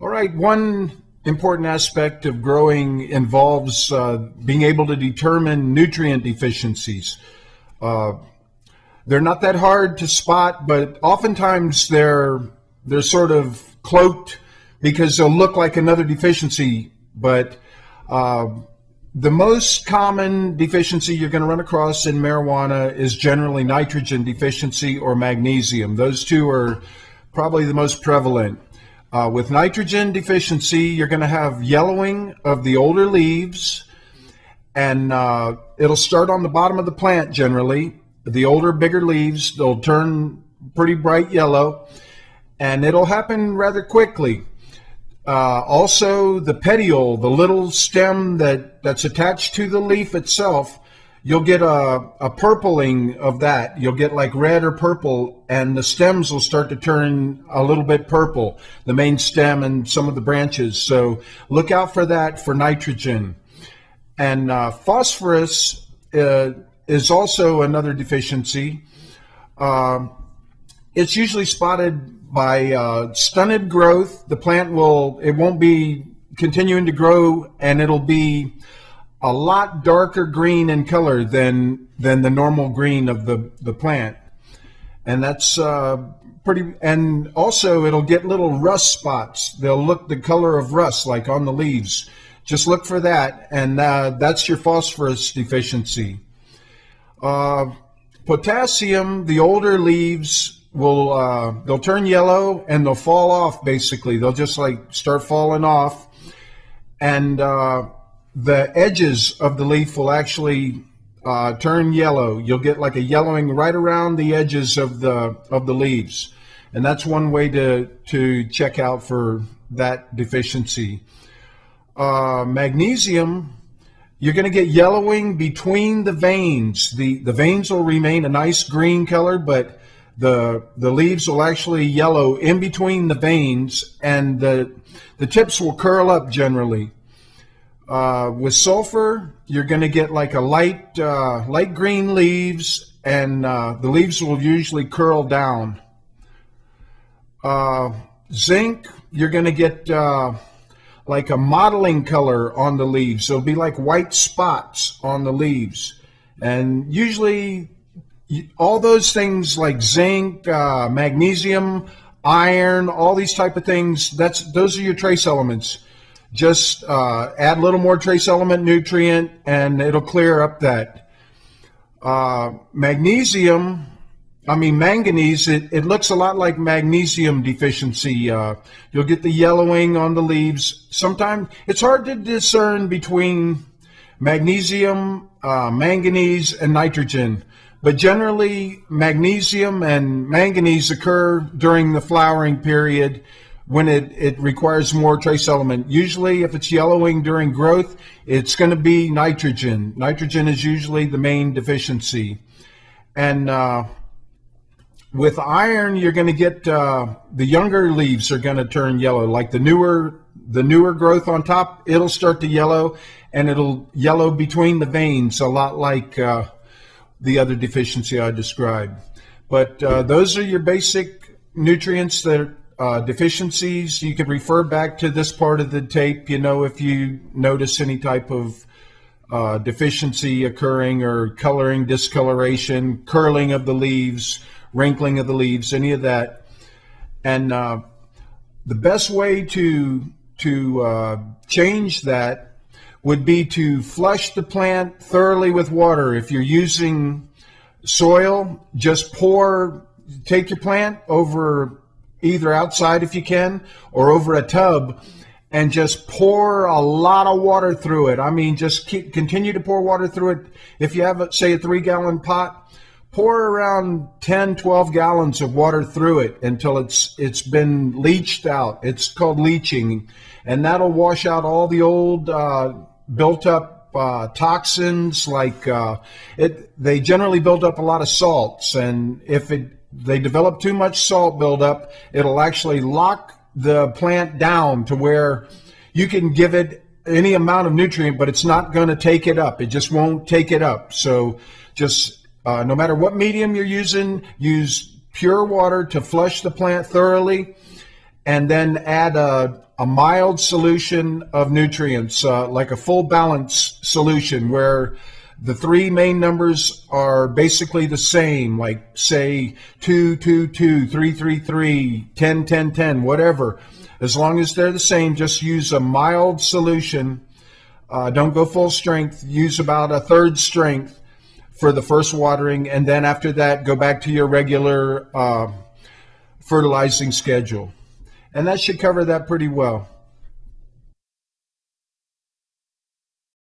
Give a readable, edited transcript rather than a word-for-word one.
All right, one important aspect of growing involves being able to determine nutrient deficiencies. They're not that hard to spot, but oftentimes they're sort of cloaked because they'll look like another deficiency. But the most common deficiency you're going to run across in marijuana is generally nitrogen deficiency or magnesium. Those two are probably the most prevalent. With nitrogen deficiency, you're going to have yellowing of the older leaves, and it'll start on the bottom of the plant generally. The older, bigger leaves, they'll turn pretty bright yellow, and it'll happen rather quickly. Also, the petiole, the little stem that's attached to the leaf itself, you'll get a purpling of that. You'll get like red or purple, and the stems will start to turn a little bit purple, the main stem and some of the branches. So look out for that for nitrogen. And phosphorus is also another deficiency. It's usually spotted by stunted growth. The plant won't be continuing to grow, and it'll be a lot darker green in color than the normal green of the plant. And that's pretty, and also it'll get little rust spots. They'll look the color of rust, like on the leaves. Just look for that, and that's your phosphorus deficiency. Potassium, the older leaves they'll turn yellow and they'll fall off basically. They'll just like start falling off, and the edges of the leaf will actually turn yellow. You'll get like a yellowing right around the edges of the leaves, and that's one way to check out for that deficiency. Magnesium, you're going to get yellowing between the veins. The veins will remain a nice green color, but the leaves will actually yellow in between the veins, and the tips will curl up generally. With sulfur, you're going to get like a light green leaves, and the leaves will usually curl down. Zinc, you're going to get like a mottling color on the leaves. So it'll be like white spots on the leaves. And usually all those things like zinc, magnesium, iron, all these type of things, those are your trace elements. Just add a little more trace element nutrient and it'll clear up that. Manganese, it looks a lot like magnesium deficiency. You'll get the yellowing on the leaves. Sometimes it's hard to discern between magnesium, manganese, and nitrogen. But generally, magnesium and manganese occur during the flowering period when it requires more trace element. Usually, if it's yellowing during growth, it's going to be nitrogen. Nitrogen is usually the main deficiency. And with iron, you're going to get the younger leaves are going to turn yellow. Like the newer growth on top, it'll start to yellow, and it'll yellow between the veins, a lot like the other deficiency I described. But those are your basic nutrients that are deficiencies. You can refer back to this part of the tape, if you notice any type of deficiency occurring, or coloring, discoloration, curling of the leaves, wrinkling of the leaves, any of that. And the best way to change that would be to flush the plant thoroughly with water. If you're using soil, just take your plant over, either outside if you can, or over a tub, and just pour a lot of water through it. Just continue to pour water through it. If you have, say, a 3-gallon pot, pour around 10, 12 gallons of water through it until it's been leached out. It's called leaching, and that'll wash out all the old built up toxins. Like they generally build up a lot of salts, and if they develop too much salt buildup, it'll actually lock the plant down to where you can give it any amount of nutrient, but it's not going to take it up. It just won't take it up. So just no matter what medium you're using, use pure water to flush the plant thoroughly, and then add a mild solution of nutrients, like a full balance solution where the three main numbers are basically the same, like say 2, 2, 2, 3, 3, 3, 10, 10, 10, whatever. As long as they're the same, just use a mild solution. Don't go full strength. Use about a third strength for the first watering, and then after that, go back to your regular fertilizing schedule. And that should cover that pretty well.